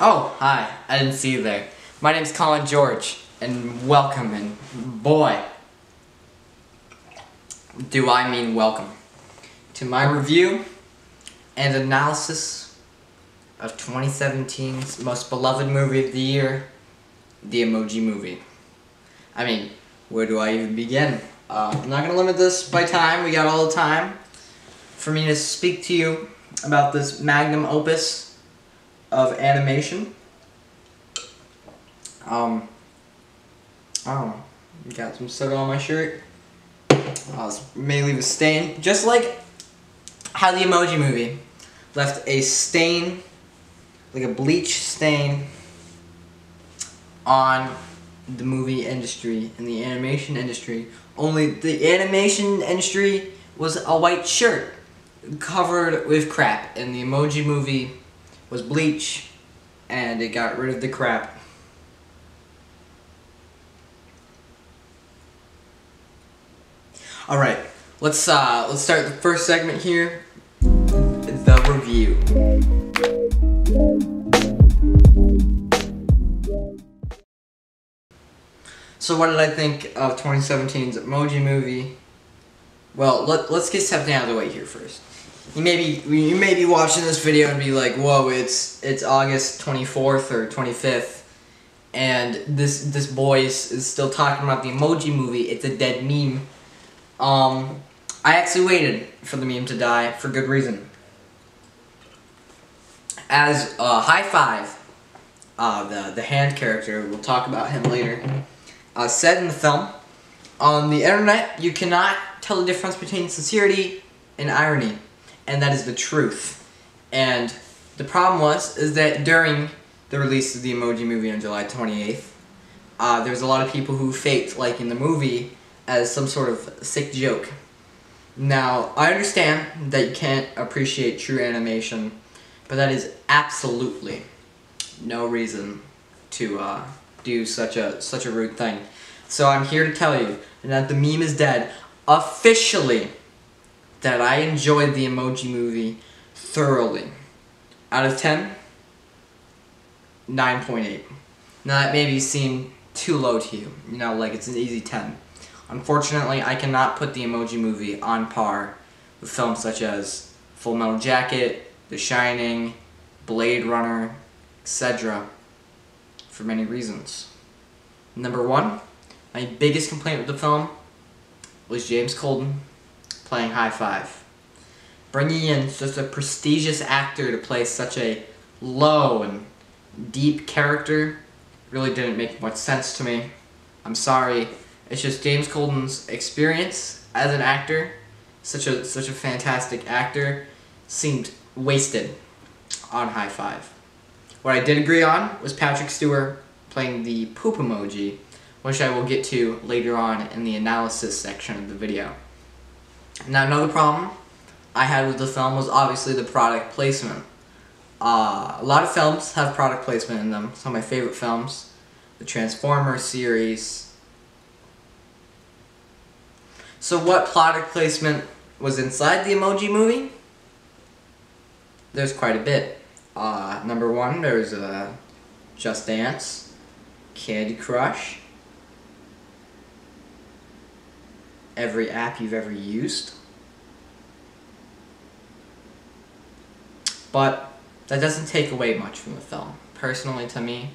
Oh, hi. I didn't see you there. My name's Colin George, and welcome, and boy, do I mean welcome, to my review and analysis of 2017's most beloved movie of the year, the Emoji Movie. I mean, where do I even begin? I'm not going to limit this by time. We got all the time for me to speak to you about this magnum opus of animation. Oh, got some soda on my shirt. May leave a stain, just like how the Emoji Movie left a stain, like a bleach stain, on the movie industry and the animation industry. Only the animation industry was a white shirt covered with crap, and the Emoji Movie was bleach, and it got rid of the crap. All right, let's start the first segment here, the review. So what did I think of 2017's Emoji Movie? Well, let's get something out of the way here first. You may be watching this video and be like, whoa, it's August 24th or 25th, and this boy is still talking about the Emoji Movie. It's a dead meme. I actually waited for the meme to die for good reason. As High Five, the hand character, we'll talk about him later, said in the film, on the internet you cannot tell the difference between sincerity and irony, and that is the truth. And the problem is that during the release of the Emoji Movie on July 28th, there was a lot of people who faked liking the movie as some sort of sick joke. Now, I understand that you can't appreciate true animation, but that is absolutely no reason to do such a rude thing. So I'm here to tell you that the meme is dead, officially, that I enjoyed the Emoji Movie thoroughly. Out of 10, 9.8. Now that maybe seemed too low to you, like it's an easy 10. Unfortunately, I cannot put the Emoji Movie on par with films such as Full Metal Jacket, The Shining, Blade Runner, etc. for many reasons. Number one, my biggest complaint with the film was James Corden playing High Five. Bringing in just a prestigious actor to play such a low and deep character really didn't make much sense to me. I'm sorry. It's just James Colden's experience as an actor, such a fantastic actor, seemed wasted on High Five. What I did agree on was Patrick Stewart playing the poop emoji, which I will get to later on in the analysis section of the video. Now, another problem I had with the film was obviously the product placement. A lot of films have product placement in them. Some of my favorite films, the Transformers series. So what product placement was inside the Emoji Movie? There's quite a bit. Number one, there's Just Dance, Candy Crush, every app you've ever used. But that doesn't take away much from the film, personally to me.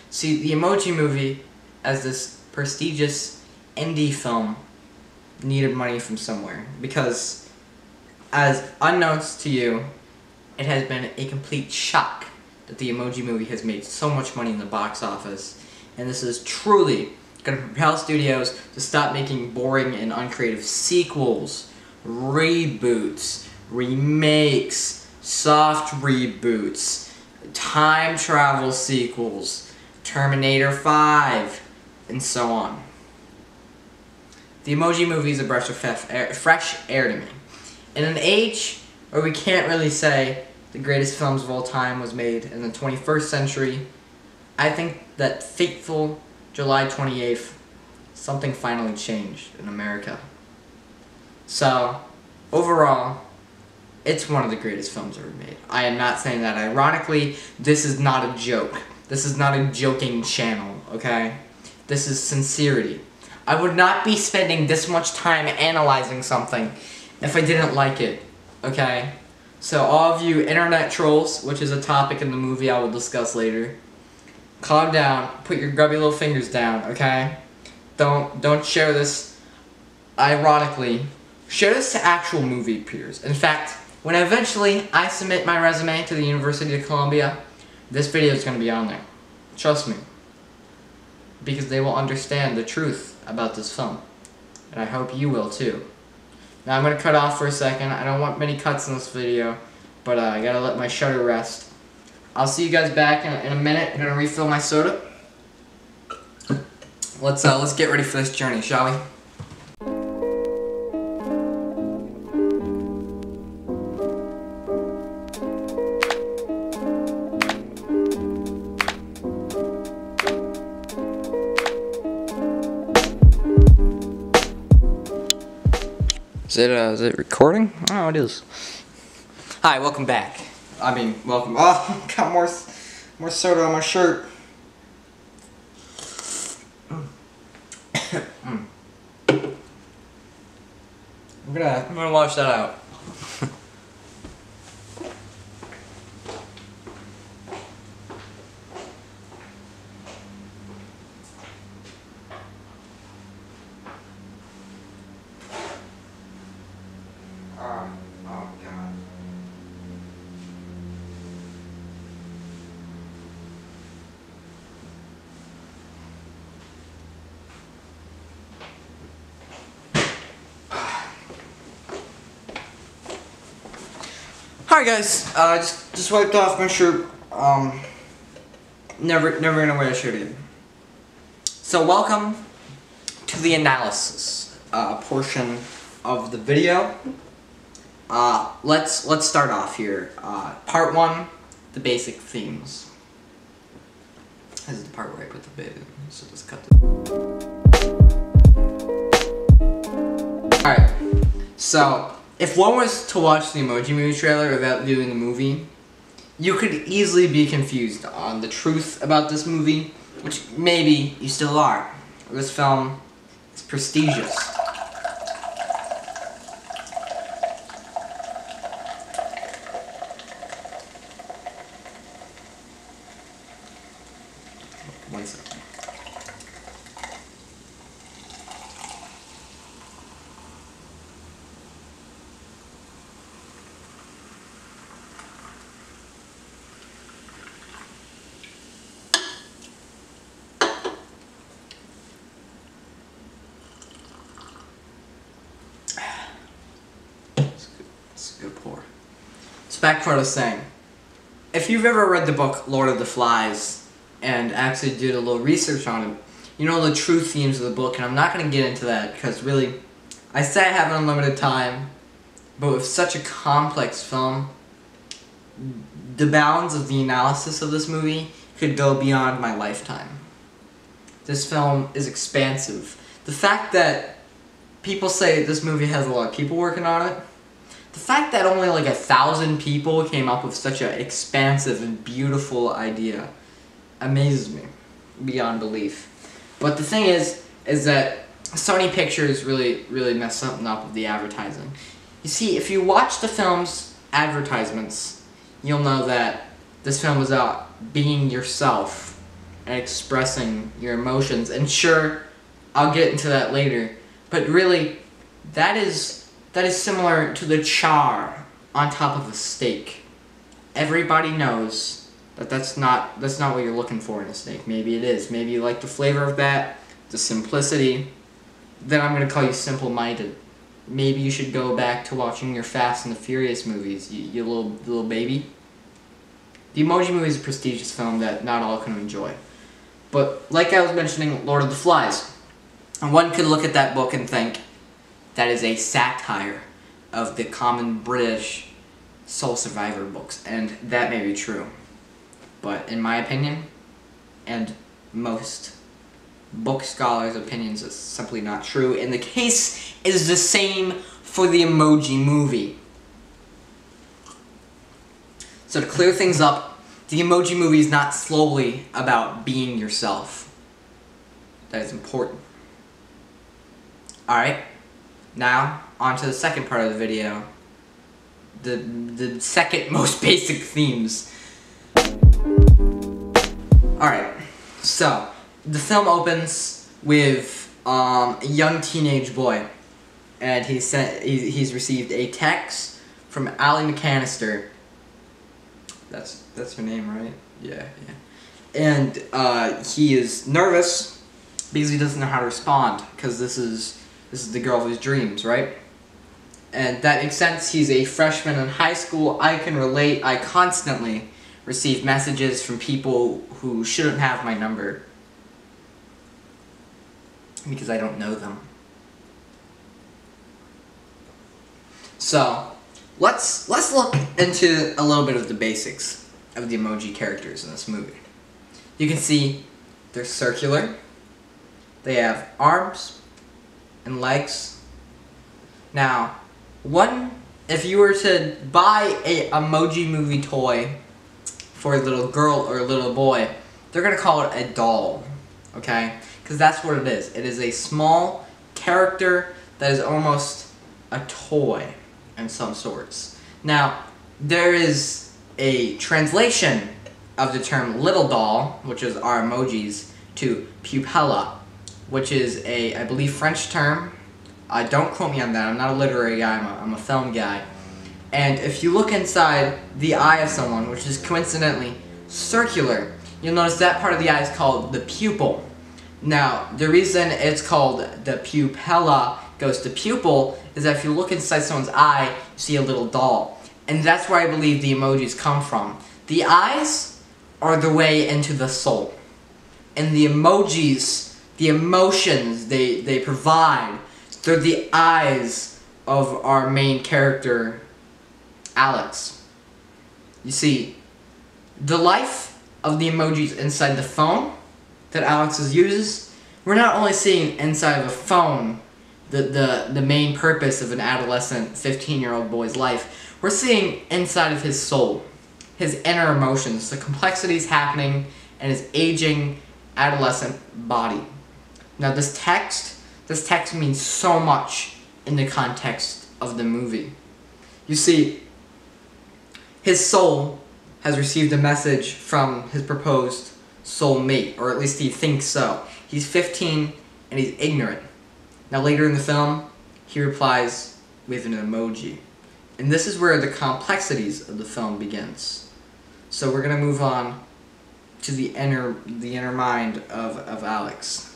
See, the Emoji Movie, as this prestigious indie film, needed money from somewhere, because as unknowns to you, it has been a complete shock that the Emoji Movie has made so much money in the box office, and this is truly going to propel studios to stop making boring and uncreative sequels, reboots, remakes, soft reboots, time travel sequels, Terminator 5, and so on. The Emoji Movie is a breath of fresh air to me. In an age where we can't really say the greatest films of all time was made in the 21st century, I think that fateful July 28th, something finally changed in America. So, overall, It's one of the greatest films ever made. I am not saying that ironically. This is not a joke. This is not a joking channel, okay? This is sincerity. I would not be spending this much time analyzing something if I didn't like it, okay? So all of you internet trolls, which is a topic in the movie I will discuss later, calm down, put your grubby little fingers down, okay? Don't share this ironically. Share this to actual movie peers. In fact, when eventually I submit my resume to the University of Columbia, this video is going to be on there. Trust me. Because they will understand the truth about this film. And I hope you will too. Now I'm going to cut off for a second. I don't want many cuts in this video, but I gotta let my shutter rest. I'll see you guys back in a minute. I'm going to refill my soda. Let's get ready for this journey, shall we? Is it recording? Oh, it is. Hi, welcome back. I mean, welcome. Oh, got more soda on my shirt. I'm gonna wash that out. Oh God. Alright guys, just wiped off my shirt. Never gonna wear a shirt again. So welcome to the analysis portion of the video. Let's start off here. Part 1, the basic themes. This is the part where I put the bit in, so just cut the... Alright, so if one was to watch the Emoji Movie trailer without viewing the movie, you could easily be confused on the truth about this movie, which maybe you still are. This film is prestigious. One second. It's a good pour. So back to what I was saying. If you've ever read the book Lord of the Flies and actually did a little research on it, you know the true themes of the book, and I'm not going to get into that because really, I say I have unlimited time, but with such a complex film, the bounds of the analysis of this movie could go beyond my lifetime. This film is expansive. The fact that people say this movie has a lot of people working on it, the fact that only like 1,000 people came up with such an expansive and beautiful idea amazes me beyond belief. But the thing is that Sony Pictures really messed something up with the advertising. You see, if you watch the film's advertisements, you'll know that this film is about being yourself and expressing your emotions. And sure, I'll get into that later, but really, that is similar to the char on top of a steak. Everybody knows that that's not what you're looking for in a steak. Maybe it is. Maybe you like the flavor of that, the simplicity. Then I'm gonna call you simple-minded. Maybe you should go back to watching your Fast and the Furious movies, you little baby. The Emoji Movie is a prestigious film that not all can enjoy. But like I was mentioning, Lord of the Flies. And one could look at that book and think, that is a satire of the common British soul survivor books, and that may be true. But in my opinion, and most book scholars' opinions, it's simply not true, and the case is the same for the Emoji Movie. So to clear things up, the Emoji Movie is not solely about being yourself. That is important. Alright, now on to the second part of the video. The second most basic themes. Alright, so the film opens with a young teenage boy, and he's received a text from Allie McCanister. That's her name, right? Yeah. And he is nervous because he doesn't know how to respond, because this is the girl of his dreams, right? And that makes sense. He's a freshman in high school. I can relate. I constantly receive messages from people who shouldn't have my number because I don't know them. So let's look into a little bit of the basics of the emoji characters in this movie. You can see they're circular. They have arms and legs. Now, if you were to buy a Emoji Movie toy for a little girl or a little boy, they're gonna call it a doll, okay? Because that's what it is. It is a small character that is almost a toy in some sorts. Now, there is a translation of the term little doll, which is our emojis, to pupilla, which is a, I believe, French term. Don't quote me on that. I'm not a literary guy. I'm a film guy. And if you look inside the eye of someone, which is coincidentally circular, you'll notice that part of the eye is called the pupil. Now, the reason it's called the pupilla goes to pupil is that if you look inside someone's eye, you see a little doll. And that's where I believe the emojis come from. The eyes are the way into the soul. And the emojis, the emotions they provide, they're the eyes of our main character, Alex. You see, the life of the emojis inside the phone that Alex uses, we're not only seeing inside of a phone the main purpose of an adolescent 15-year-old boy's life, we're seeing inside of his soul, his inner emotions, the complexities happening in his aging adolescent body. Now this text means so much in the context of the movie. You see, his soul has received a message from his proposed soulmate, or at least he thinks so. He's 15 and he's ignorant. Now later in the film, he replies with an emoji. And this is where the complexities of the film begins. So we're gonna move on to the inner mind of Alex.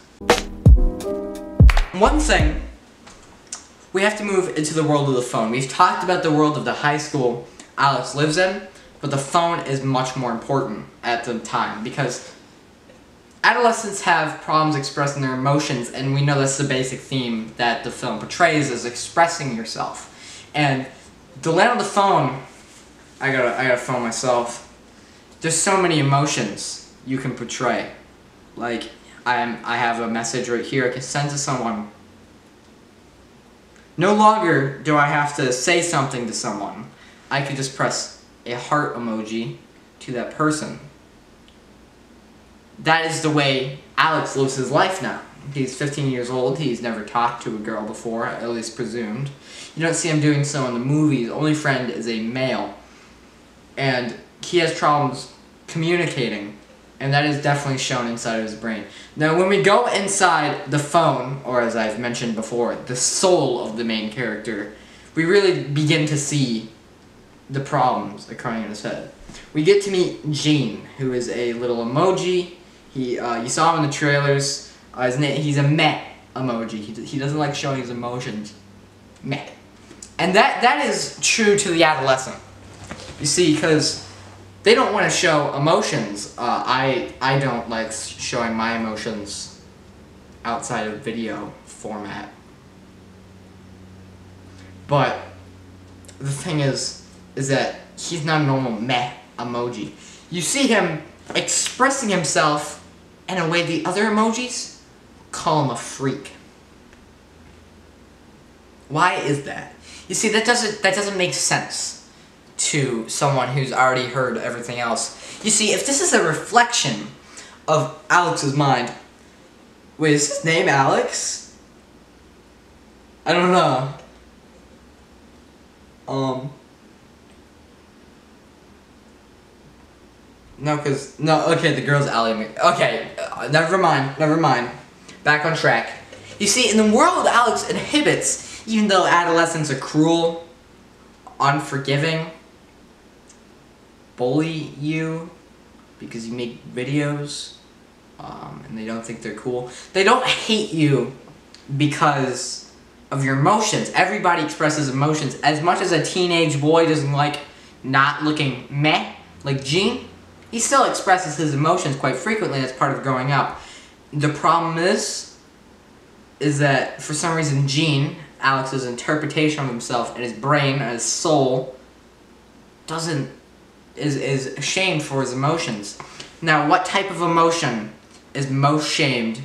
One thing, we have to move into the world of the phone. We've talked about the world of the high school Alex lives in, but the phone is much more important at the time because adolescents have problems expressing their emotions, and we know that's the basic theme that the film portrays, is expressing yourself. And to land on the phone, I gotta phone myself. There's so many emotions you can portray. Like, I have a message right here I can send to someone. No longer do I have to say something to someone. I could just press a heart emoji to that person. That is the way Alex lives his life now. He's 15 years old. He's never talked to a girl before, at least presumed. You don't see him doing so in the movie. His only friend is a male. And he has problems communicating. And that is definitely shown inside of his brain. Now, when we go inside the phone, or as I've mentioned before, the soul of the main character, we really begin to see the problems occurring in his head. We get to meet Gene, who is a little emoji. You saw him in the trailers. He's a meh emoji. He doesn't like showing his emotions. Meh. And that is true to the adolescent. You see, because they don't want to show emotions. I don't like showing my emotions outside of video format. But the thing is that he's not a normal meh emoji. You see him expressing himself in a way the other emojis call him a freak. Why is that? You see, that doesn't make sense to someone who's already heard everything else. You see, if this is a reflection of Alex's mind, wait, is his name Alex? I don't know. Okay, the girl's Allie. Okay, never mind. Back on track. You see, in the world Alex inhibits, even though adolescents are cruel, unforgiving, bully you because you make videos, and they don't think they're cool. They don't hate you because of your emotions. Everybody expresses emotions. As much as a teenage boy doesn't like not looking meh, like Gene, he still expresses his emotions quite frequently. That's part of growing up. The problem is that for some reason Gene, Alex's interpretation of himself and his brain and his soul is ashamed for his emotions. Now, what type of emotion is most shamed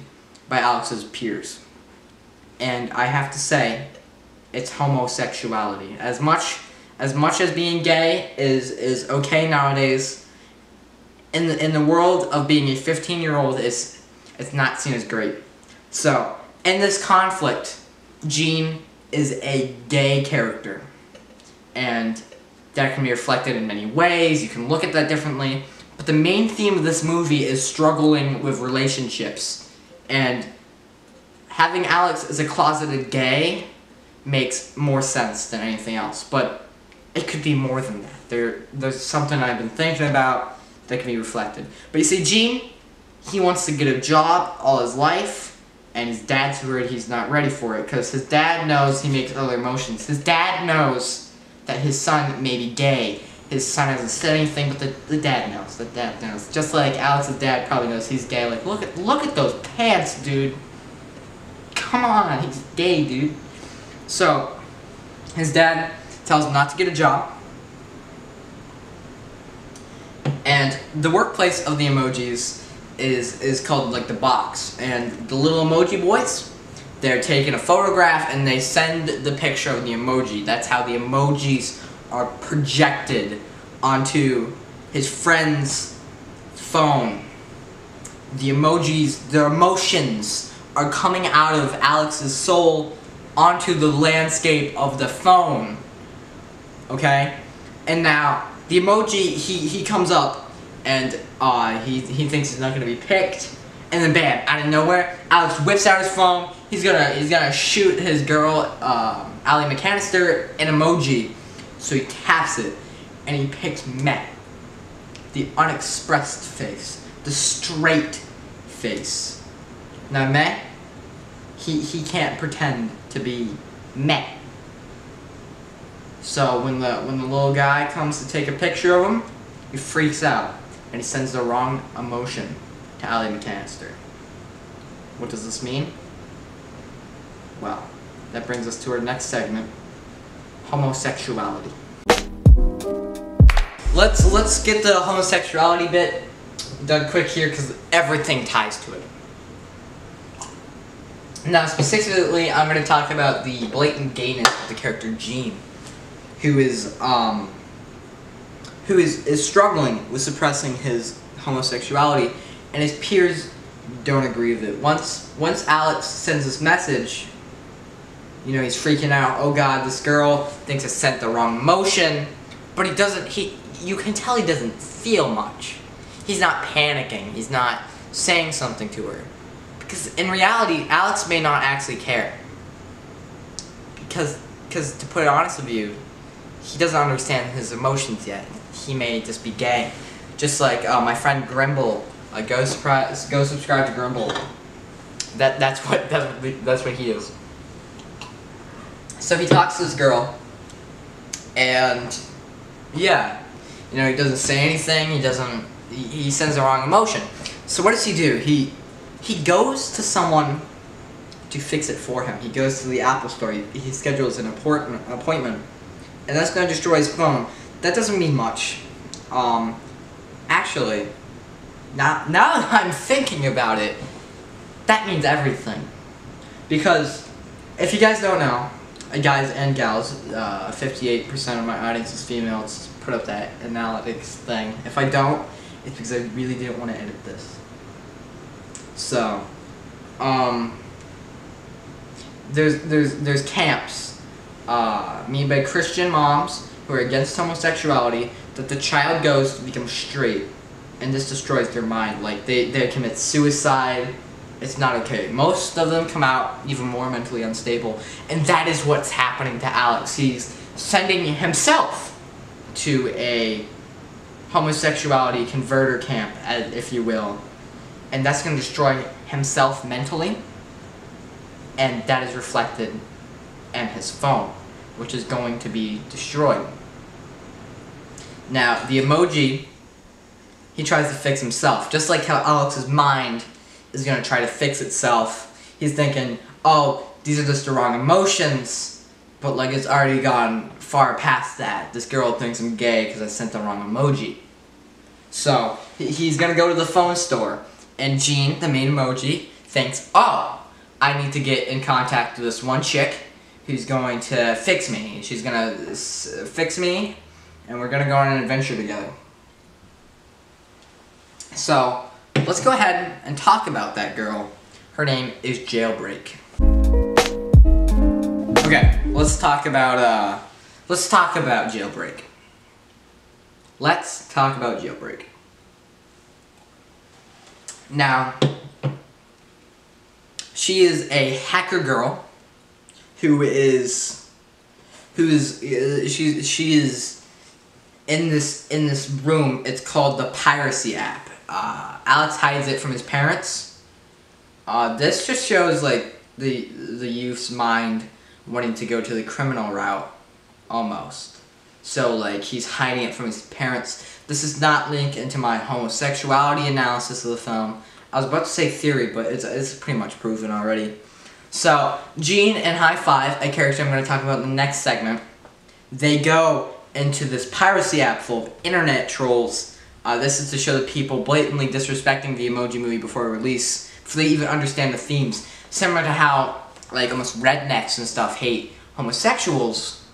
by Alex's peers? And I have to say, it's homosexuality. As much as being gay is okay nowadays, in the world of being a 15-year-old, it's not seen as great. So, in this conflict, Gene is a gay character, and that can be reflected in many ways. You can look at that differently, but the main theme of this movie is struggling with relationships, and having Alex as a closeted gay makes more sense than anything else, but it could be more than that. There's something I've been thinking about that can be reflected. But you see, Gene, he wants to get a job all his life, and his dad's worried he's not ready for it, because his dad knows he makes other emotions. His dad knows that his son may be gay. His son hasn't said anything, but the dad knows. The dad knows. Just like Alex's dad probably knows he's gay. Like, look at those pants, dude. Come on, he's gay, dude. So, his dad tells him not to get a job. And the workplace of the emojis is called, like, the box. And the little emoji boys, they're taking a photograph and they send the picture of the emoji. That's how the emojis are projected onto his friend's phone. The emojis, their emotions are coming out of Alex's soul onto the landscape of the phone. Okay? And now, the emoji, he comes up and he thinks he's not gonna be picked, and then bam, out of nowhere, Alex whips out his phone. He's gonna shoot his girl, Allie McCanister, an emoji. So he taps it, and he picks meh, the unexpressed face, the straight face. Now meh, he can't pretend to be meh. So when the little guy comes to take a picture of him, he freaks out, and he sends the wrong emotion to Allie McCanister. What does this mean? Well, that brings us to our next segment, homosexuality. Let's get the homosexuality bit done quick here, because everything ties to it. Now, specifically, I'm going to talk about the blatant gayness of the character Gene, who is struggling with suppressing his homosexuality, and his peers don't agree with it. Once Alex sends this message, you know, he's freaking out. Oh God, this girl thinks I sent the wrong emotion, but he doesn't. You can tell he doesn't feel much. He's not panicking. He's not saying something to her, because in reality, Alex may not actually care. Because to put it honest with you, he doesn't understand his emotions yet. He may just be gay. Just like my friend Grimble. Go subscribe to Grimble. That's what he is. So he talks to this girl, and yeah, you know, he doesn't say anything. He sends the wrong emotion. So what does he do? He goes to someone to fix it for him. He goes to the Apple store. He schedules an appointment, and that's going to destroy his phone. That doesn't mean much. Actually, now that I'm thinking about it, that means everything. Because if you guys don't know, guys and gals, 58% of my audience is female. Let's put up that analytics thing. If I don't, it's because I really didn't want to edit this. So, there's camps made by Christian moms who are against homosexuality that the child goes to become straight, and this destroys their mind. Like they commit suicide. It's not okay. Most of them come out even more mentally unstable, and that is what's happening to Alex. He's sending himself to a homosexuality converter camp, if you will, and that's going to destroy himself mentally, and that is reflected in his phone, which is going to be destroyed. Now, the emoji, he tries to fix himself, just like how Alex's mind is going to try to fix itself. He's thinking, oh, these are just the wrong emotions, but like it's already gone far past that. This girl thinks I'm gay because I sent the wrong emoji. So he's going to go to the phone store, and Jean, the main emoji, thinks, oh, I need to get in contact with this one chick who's going to fix me. She's going to fix me, and we're going to go on an adventure together. So let's go ahead and talk about that girl. Her name is Jailbreak. Okay, let's talk about Jailbreak. Let's talk about Jailbreak. Now, she is a hacker girl who is in this room. It's called the Piracy app. Alex hides it from his parents. This just shows like the youth's mind wanting to go to the criminal route, almost. So like he's hiding it from his parents. This is not linked into my homosexuality analysis of the film. I was about to say theory, but it's pretty much proven already. So Jean and High Five, a character I'm going to talk about in the next segment, they go into this piracy app full of internet trolls. This is to show the people blatantly disrespecting the Emoji movie before release, before they even understand the themes. Similar to how, like, almost rednecks and stuff hate homosexuals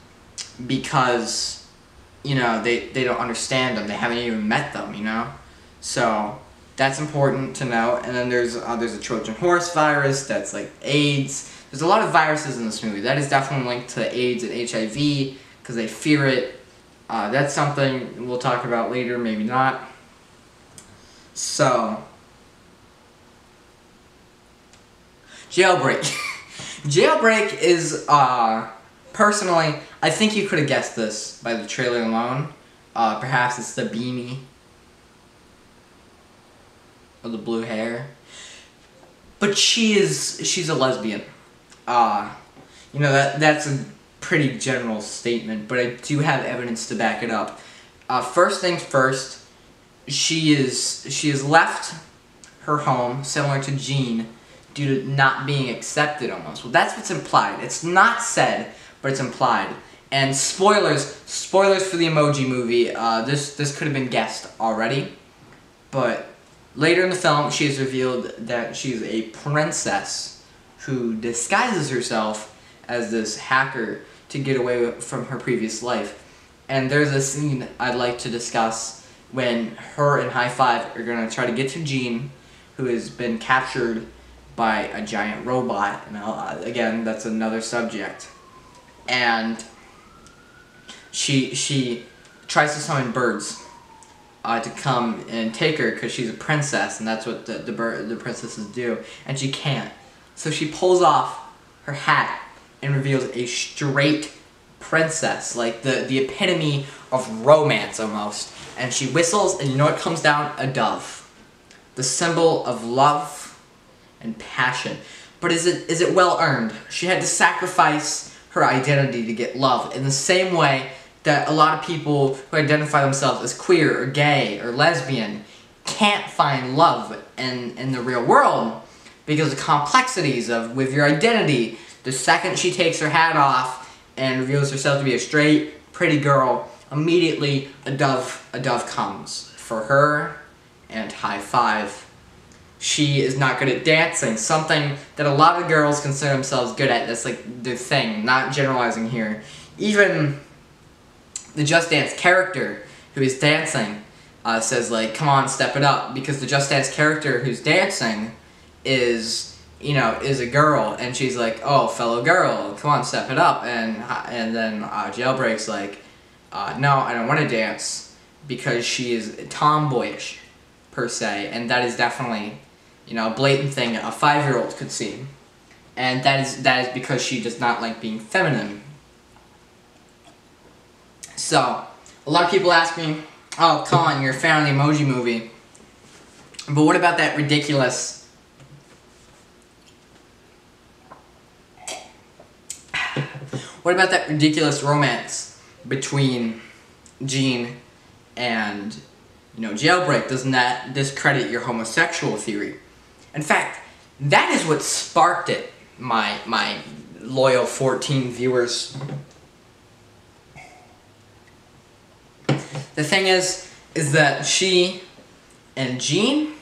because, you know, they don't understand them. They haven't even met them, you know? So that's important to know. And then there's a Trojan horse virus that's like AIDS. There's a lot of viruses in this movie. That is definitely linked to AIDS and HIV because they fear it. That's something we'll talk about later, maybe not. So, Jailbreak. Jailbreak is, personally, I think you could have guessed this by the trailer alone. Perhaps it's the beanie. Or the blue hair. But she's a lesbian. You know, that's a pretty general statement, but I do have evidence to back it up. First things first, she has left her home, similar to Jean, due to not being accepted almost. Well, that's what's implied. It's not said, but it's implied. And spoilers for the Emoji movie, this could have been guessed already, but later in the film, she is revealed that she's a princess who disguises herself as this hacker to get away from her previous life. And there's a scene I'd like to discuss when her and High Five are going to try to get to Jean, who has been captured by a giant robot. And again, that's another subject. And she tries to summon birds to come and take her because she's a princess, and that's what the princesses do. And she can't. So she pulls off her hat and reveals a straight princess, like the epitome of romance almost. And she whistles, and you know what comes down? A dove. The symbol of love and passion. But is it well earned? She had to sacrifice her identity to get love in the same way that a lot of people who identify themselves as queer or gay or lesbian can't find love in the real world because of the complexities of with your identity. The second she takes her hat off and reveals herself to be a straight, pretty girl, immediately a dove comes for her and High Five. she is not good at dancing, something that a lot of girls consider themselves good at. That's like their thing, not generalizing here. Even the Just Dance character who is dancing says like, come on, step it up, because the Just Dance character who's dancing is, you know, is a girl, and she's like, oh, fellow girl, come on, step it up, and then Jailbreak's like, no, I don't want to dance, because she is tomboyish, per se, and that is definitely, you know, a blatant thing a 5-year-old could see, and that is because she does not like being feminine. So, a lot of people ask me, oh, Colin, you're a fan of the Emoji movie, but what about that ridiculous... What about that ridiculous romance between Jean and, you know, Jailbreak? Doesn't that discredit your homosexual theory? In fact, that is what sparked it, my loyal 14 viewers. The thing is that she and Jean,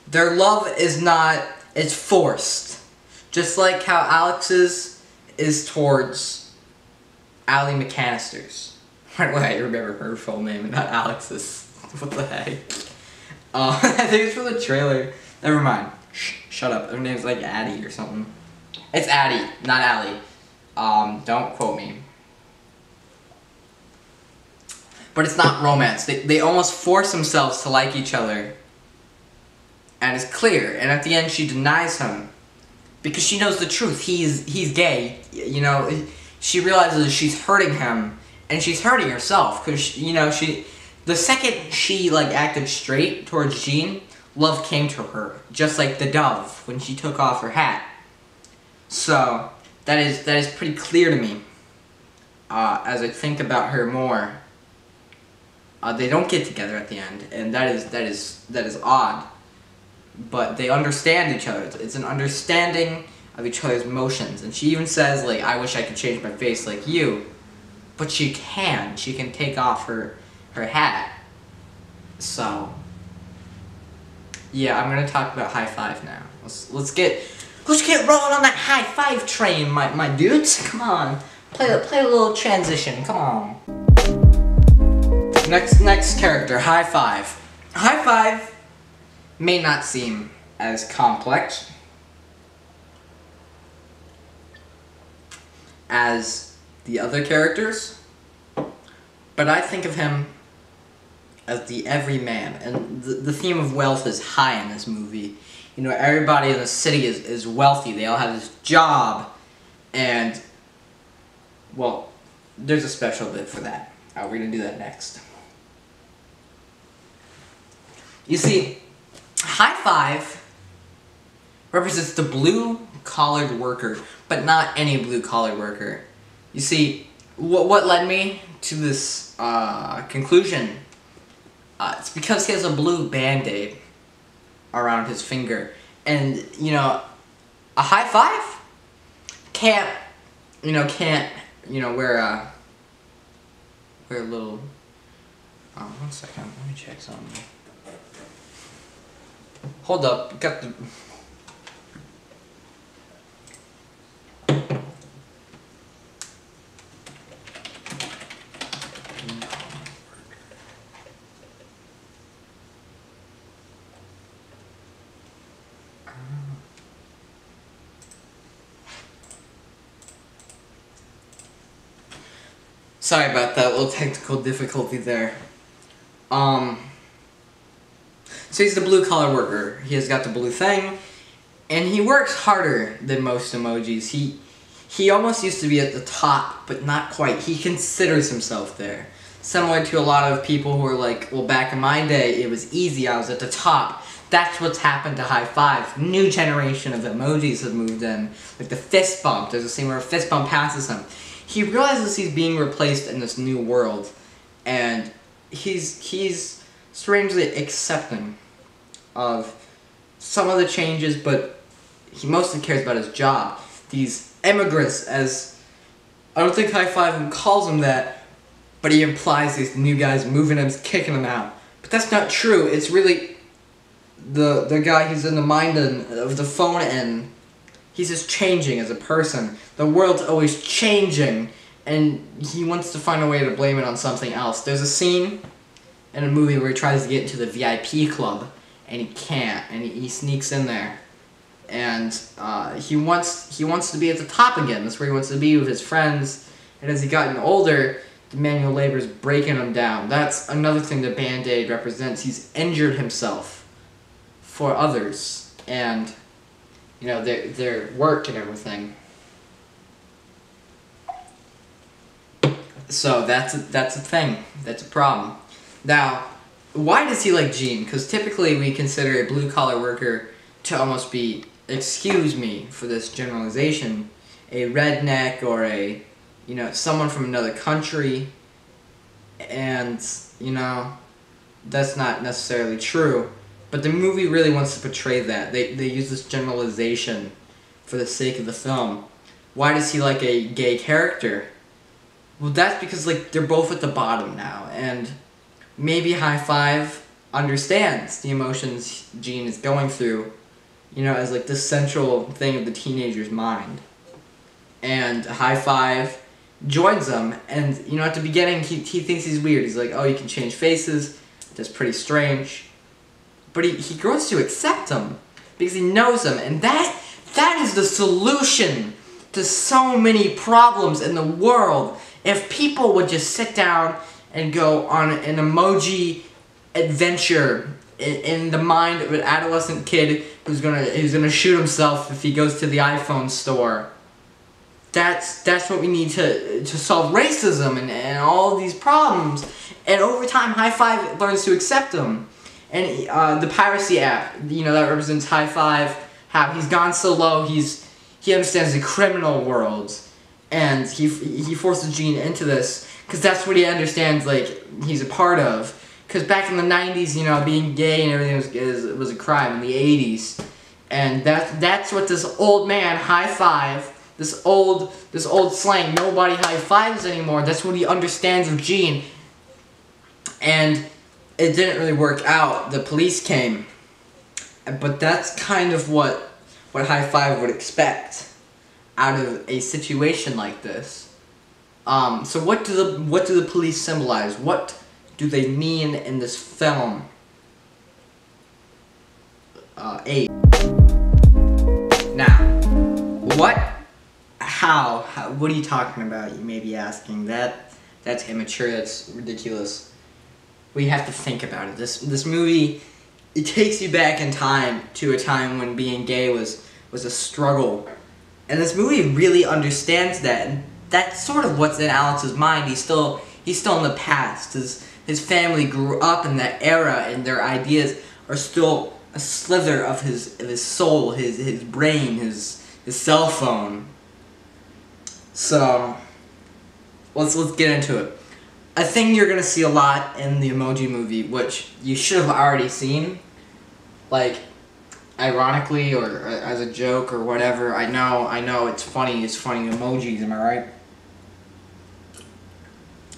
their love is not, it's forced. Just like how Alex's is towards Allie McCannisters. By the way, I remember her full name and not Alex's. What the heck? I think it's from the trailer. Never mind. Shut up. Her name's like Addie or something. It's Addie, not Allie. Don't quote me. But it's not romance. They almost force themselves to like each other. And it's clear. And at the end she denies him. Because she knows the truth. He's gay. You know, she realizes she's hurting him. And she's hurting herself. Because, you know, the second she, like, acted straight towards Jean, love came to her. Just like the dove when she took off her hat. So, that is pretty clear to me. As I think about her more. They don't get together at the end, and that is odd. But they understand each other. It's an understanding of each other's emotions. And she even says, like, I wish I could change my face like you. But she can. She can take off her hat. So, yeah, I'm gonna talk about high five now. Let's get rolling on that high five train, my dudes. Come on, play a little transition. Come on. Next character, High Five. High Five may not seem as complex as the other characters, but I think of him as the everyman, and the theme of wealth is high in this movie. You know, everybody in the city is wealthy. They all have this job, and, well, there's a special bit for that. We're gonna do that next. You see, High Five represents the blue-collared worker, but not any blue-collared worker. You see, what led me to this conclusion, it's because he has a blue Band-Aid around his finger. And, you know, a high five can't wear a little, one second, let me check something. Hold up, got the... Sorry about that little technical difficulty there. So he's the blue-collar worker. He has got the blue thing, and he works harder than most emojis. He almost used to be at the top, but not quite. He considers himself there. Similar to a lot of people who are like, well, back in my day, it was easy, I was at the top. That's what's happened to High Five. New generation of emojis have moved in. Like the fist bump. There's a scene where a fist bump passes him. He realizes he's being replaced in this new world, and he's strangely accepting of some of the changes, but he mostly cares about his job. These immigrants, as I don't think High Five calls them that, but he implies these new guys moving him, kicking them out. But that's not true. It's really the guy who's in the mind of the phone end, he's just changing as a person. The world's always changing, and he wants to find a way to blame it on something else. There's a scene in a movie where he tries to get into the VIP club, and he can't, and he sneaks in there. And he wants to be at the top again. That's where he wants to be with his friends. And as he gotten older, the manual labor is breaking him down. That's another thing that Band-Aid represents. He's injured himself for others, and you know, their work and everything. So that's a thing. That's a problem. Now, why does he like Gene? Because typically we consider a blue-collar worker to almost be, excuse me for this generalization, a redneck or a, you know, someone from another country. And, you know, that's not necessarily true. But the movie really wants to portray that. They use this generalization for the sake of the film. Why does he like a gay character? Well, that's because, like, they're both at the bottom now, and maybe High Five understands the emotions Gene is going through, you know, as, like, the central thing of the teenager's mind. And High Five joins them, and, you know, at the beginning, he thinks he's weird. He's like, oh, you can change faces. That's pretty strange. But he grows to accept him, because he knows him, and that is the solution to so many problems in the world. If people would just sit down and go on an emoji adventure in the mind of an adolescent kid who's gonna shoot himself if he goes to the iPhone store. That's what we need to solve racism and all these problems. And over time, High Five learns to accept them. And the piracy app, you know, that represents High Five. How he's gone so low, he understands the criminal world. And he forces Gene into this, because that's what he understands, like, he's a part of. Because back in the 90s, you know, being gay and everything was a crime in the 80s. And that's what this old man, High Five, this old slang, nobody high fives anymore, that's what he understands of Gene. And it didn't really work out. The police came. But that's kind of what High Five would expect out of a situation like this. So what do the police symbolize? What do they mean in this film? AIDS. Now, what are you talking about? You may be asking. That's immature. That's ridiculous. We have to think about it. This movie, it takes you back in time to a time when being gay was a struggle. And this movie really understands that, and that's sort of what's in Alex's mind. He's still in the past. His family grew up in that era, and their ideas are still a slither of his soul, his brain, his cell phone. So let's get into it. A thing you're gonna see a lot in the Emoji movie, which you should have already seen, like, ironically or as a joke or whatever. I know it's funny emojis, am I right?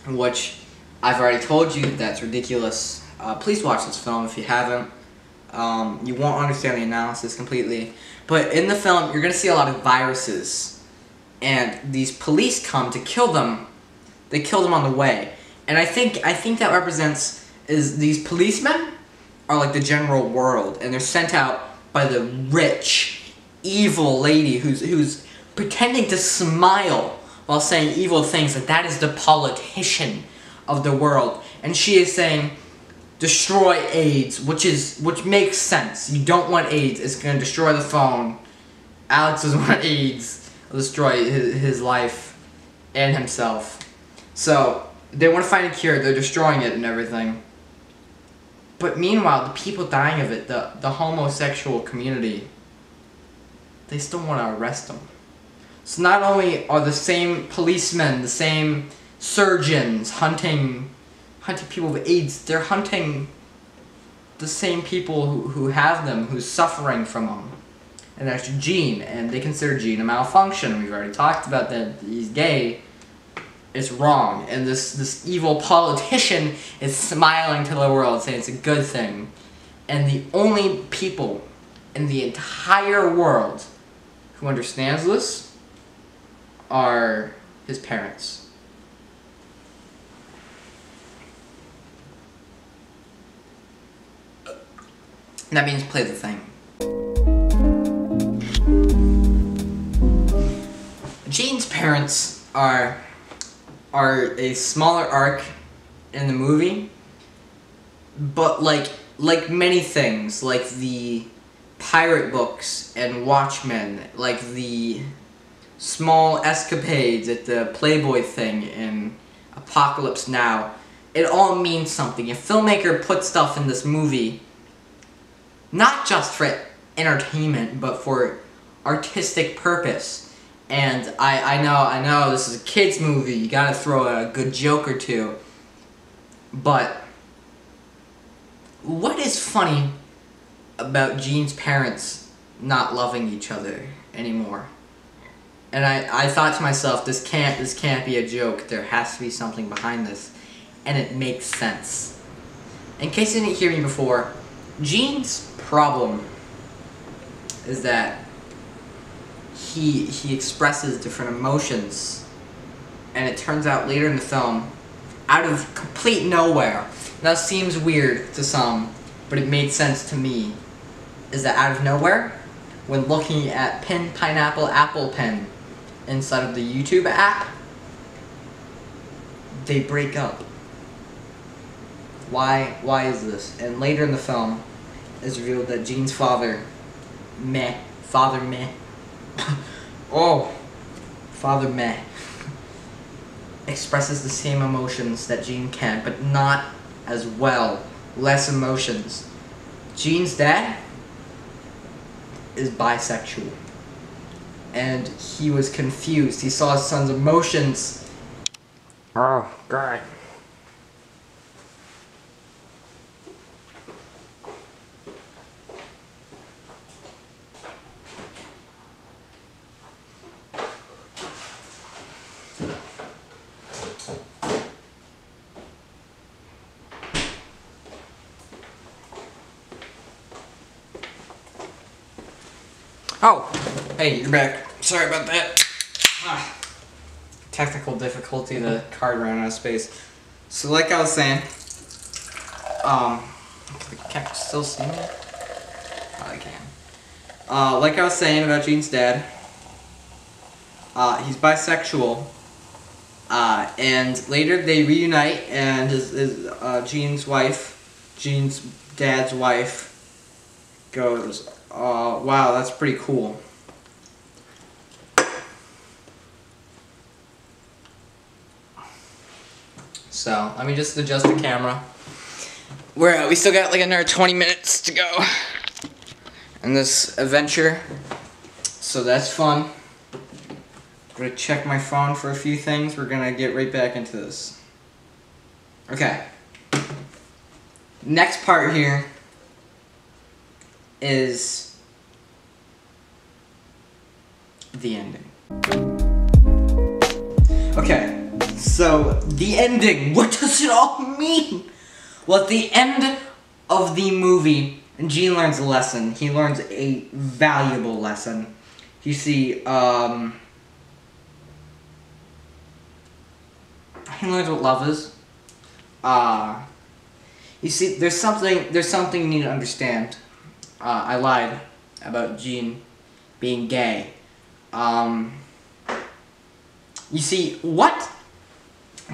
Which I've already told you, that's ridiculous. Please watch this film if you haven't. You won't understand the analysis completely. But in the film, you're gonna see a lot of viruses, and these police come to kill them. They kill them on the way, and I think that represents is these policemen are like the general world, and they're sent out by the rich, evil lady who's pretending to smile while saying evil things, that is the politician of the world. And she is saying, destroy AIDS, which makes sense. You don't want AIDS, it's going to destroy the phone. Alex doesn't want AIDS, it'll destroy his life and himself. So, they want to find a cure, they're destroying it and everything. But meanwhile, the people dying of it, the homosexual community, they still want to arrest them. So not only are the same policemen, the same surgeons hunting people with AIDS, they're hunting the same people who have them, who's suffering from them. And that's Gene, and they consider Gene a malfunction. We've already talked about that. He's gay. It's wrong, and this evil politician is smiling to the world, saying it's a good thing. And the only people in the entire world who understands this are his parents. And that means play the thing. Jean's parents are a smaller arc in the movie, but like many things, like the pirate books and Watchmen, like the small escapades at the Playboy thing in Apocalypse Now, it all means something. A filmmaker puts stuff in this movie not just for entertainment, but for artistic purpose. And I know this is a kid's movie, you gotta throw a good joke or two, but what is funny about Jean's parents not loving each other anymore? And I thought to myself, this can't be a joke, there has to be something behind this, and it makes sense. In case you didn't hear me before, Jean's problem is that he expresses different emotions, and it turns out later in the film, out of complete nowhere, that seems weird to some, but it made sense to me, is that out of nowhere, when looking at Pin Pineapple Apple Pen inside of the YouTube app, they break up. Why is this? And later in the film, it's revealed that Jean's father Meh, expresses the same emotions that Jean can, but not as well, less emotions. Jean's dad is bisexual, and he was confused. He saw his son's emotions. Oh, God. Oh, hey, you're back. Sorry about that. Technical difficulty, the card ran out of space. So like I was saying, can I still see me? Oh, I can. Like I was saying about Jean's dad, he's bisexual, and later they reunite, and Jean's dad's wife goes, wow, that's pretty cool. So, let me just adjust the camera. We still got like another 20 minutes to go in this adventure, so that's fun. I'm gonna check my phone for a few things. We're gonna get right back into this. Okay. Next part here is the ending. Okay, so the ending, what does it all mean? Well, at the end of the movie, Jean learns a lesson. He learns a valuable lesson. You see, he learns what love is. You see, there's something you need to understand. I lied about Jean being gay. You see, what?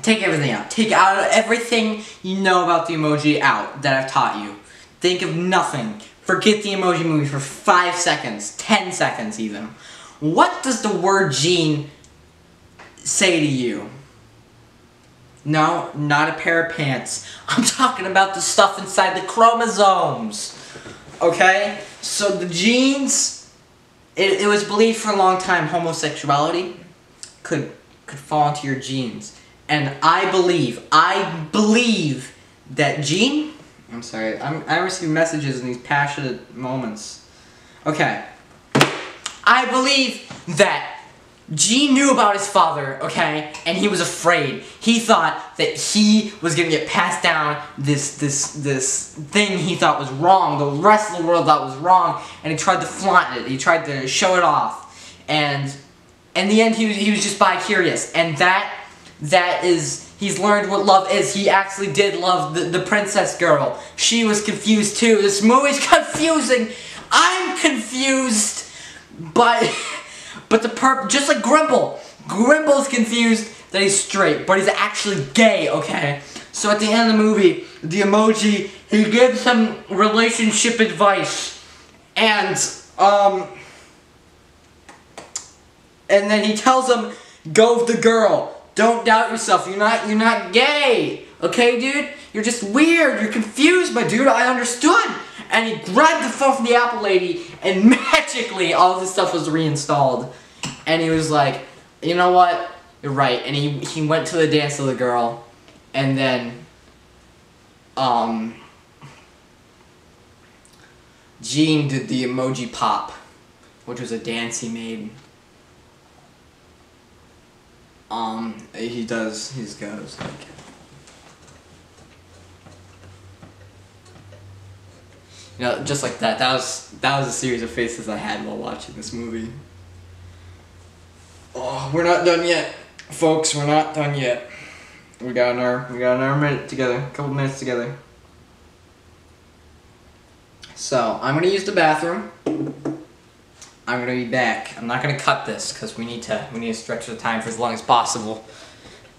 Take everything out. Take out everything you know about the emoji out that I've taught you. Think of nothing. Forget the Emoji movie for 5 seconds, 10 seconds even. What does the word Jean say to you? No, not a pair of pants. I'm talking about the stuff inside the chromosomes. Okay? So the genes, it was believed for a long time homosexuality could fall into your genes. And I believe that Jean, I'm sorry, I receive messages in these passionate moments. Okay. I believe that Gene knew about his father, okay, and he was afraid. He thought that he was gonna get passed down this thing he thought was wrong, the rest of the world thought was wrong, and he tried to flaunt it. He tried to show it off, and in the end, he was just bi-curious, and that is, he's learned what love is. He actually did love the princess girl. She was confused too. This movie's confusing. I'm confused, but just like Grimble. Grimble's confused that he's straight, but he's actually gay, okay? So at the end of the movie, the emoji, he gives him relationship advice, and then he tells him, go with the girl. Don't doubt yourself. You're not gay. Okay, dude? You're just weird. You're confused, my dude. I understood. And he grabbed the phone from the Apple lady, and magically all of the stuff was reinstalled. And he was like, you know what? You're right. And he went to the dance with the girl, and then Gene did the emoji pop, which was a dance he made. He just goes like, you know, just like that. That was a series of faces I had while watching this movie. Oh, we're not done yet, folks. We're not done yet. We got another minute together, a couple minutes together. So I'm gonna use the bathroom. I'm gonna be back. I'm not gonna cut this because we need to stretch the time for as long as possible.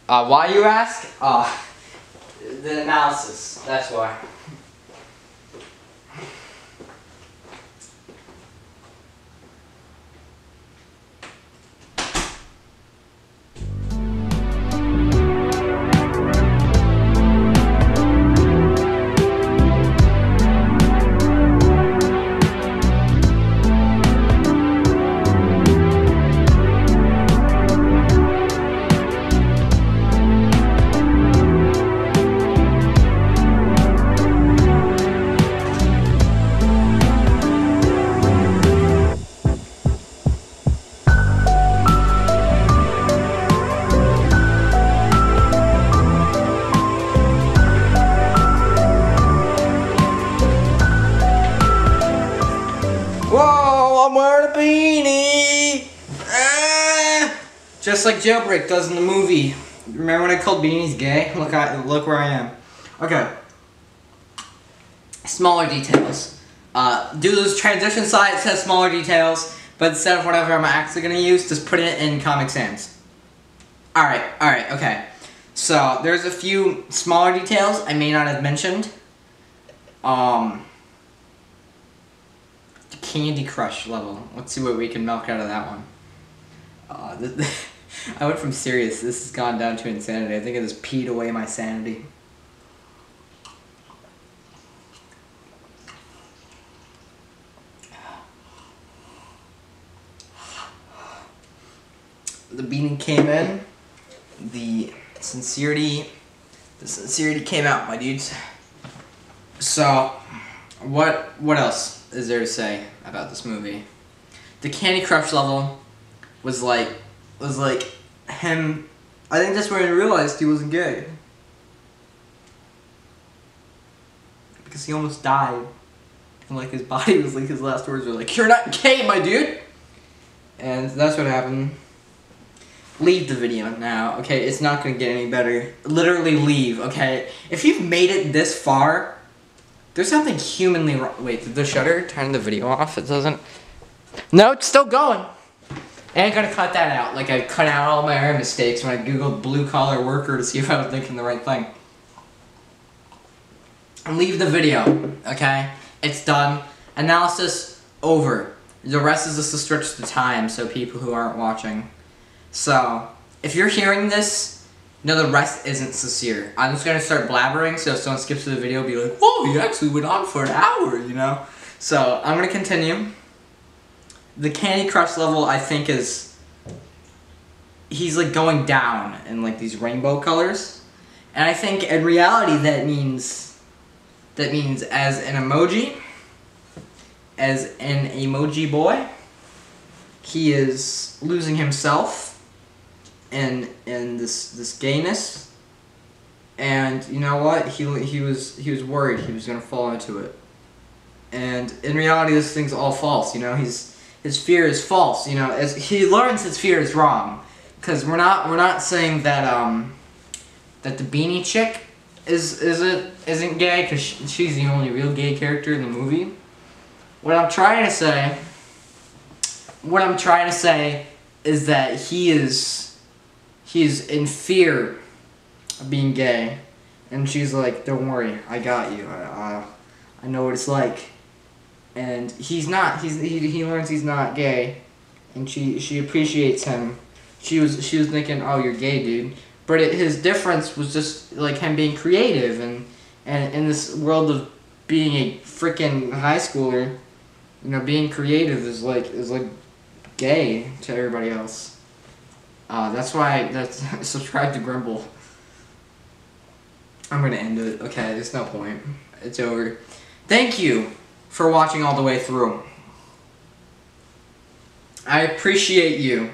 Why, you ask? The analysis. That's why. Whoa, I'm wearing a beanie! Just like Jailbreak does in the movie. Remember when I called beanies gay? Look where I am. Okay. Smaller details. Do those transition slides has smaller details, but instead of whatever I'm actually gonna use, just put it in Comic Sans. Alright, okay. So, there's a few smaller details I may not have mentioned. The Candy Crush level. Let's see what we can milk out of that one. I went from serious, this has gone down to insanity. I think it just peed away my sanity. The beanie came in. The sincerity came out, my dudes. So, what else is there to say about this movie? The Candy Crush level was like him. I think that's where he realized he wasn't gay, because he almost died, and like his body was like, his last words were like, "You're not gay, my dude," and that's what happened. Leave the video now, okay? It's not gonna get any better. Literally leave, okay? If you've made it this far, there's something humanly wrong. Wait, did the shutter turn the video off? It doesn't. No, it's still going. I ain't gonna cut that out. Like I cut out all my error mistakes when I googled blue collar worker to see if I was thinking the right thing. Leave the video, okay? It's done. Analysis over. The rest is just to stretch the time so people who aren't watching. So, if you're hearing this, no, the rest isn't sincere. I'm just gonna start blabbering, so if someone skips to the video, be like, whoa, you actually went on for an hour, you know? So, I'm gonna continue. The Candy Crush level, I think, is... he's, like, going down in, like, these rainbow colors. And I think, in reality, that means as an emoji, as an emoji boy, he is losing himself in this gayness, and you know what? He was worried he was gonna fall into it, and in reality, this thing's all false. You know, his fear is false. You know, as he learns his fear is wrong, because we're not saying that that the beanie chick isn't gay, because she's the only real gay character in the movie. What I'm trying to say is that he's in fear of being gay, and she's like, "Don't worry, I got you. I know what it's like." And he's not. He learns he's not gay, and she appreciates him. She was thinking, "Oh, you're gay, dude." But his difference was just like him being creative, and in this world of being a freaking high schooler, you know, being creative is like gay to everybody else. That's why subscribe to Grimble. I'm gonna end it. Okay, there's no point. It's over. Thank you for watching all the way through. I appreciate you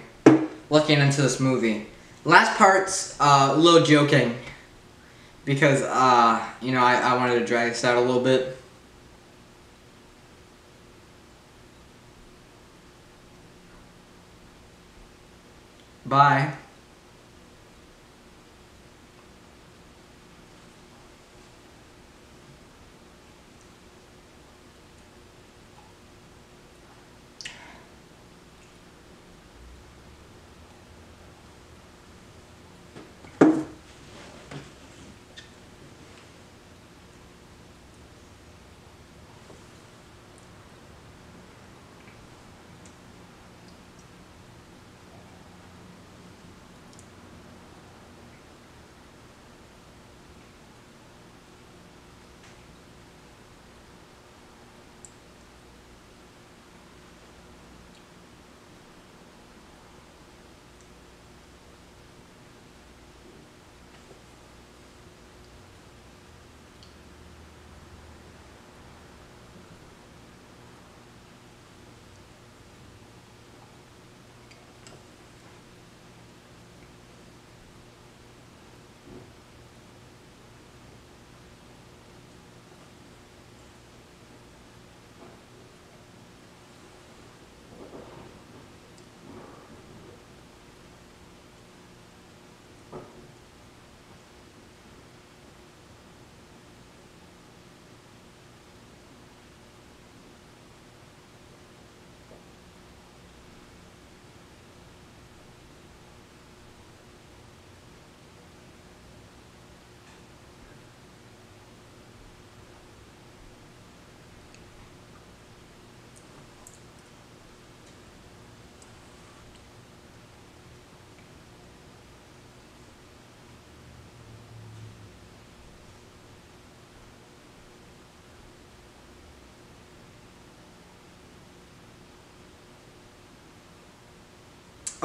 looking into this movie. Last part's a little joking, because you know, I wanted to drag this out a little bit. Bye.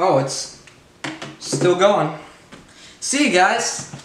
Oh, it's still going. See you guys.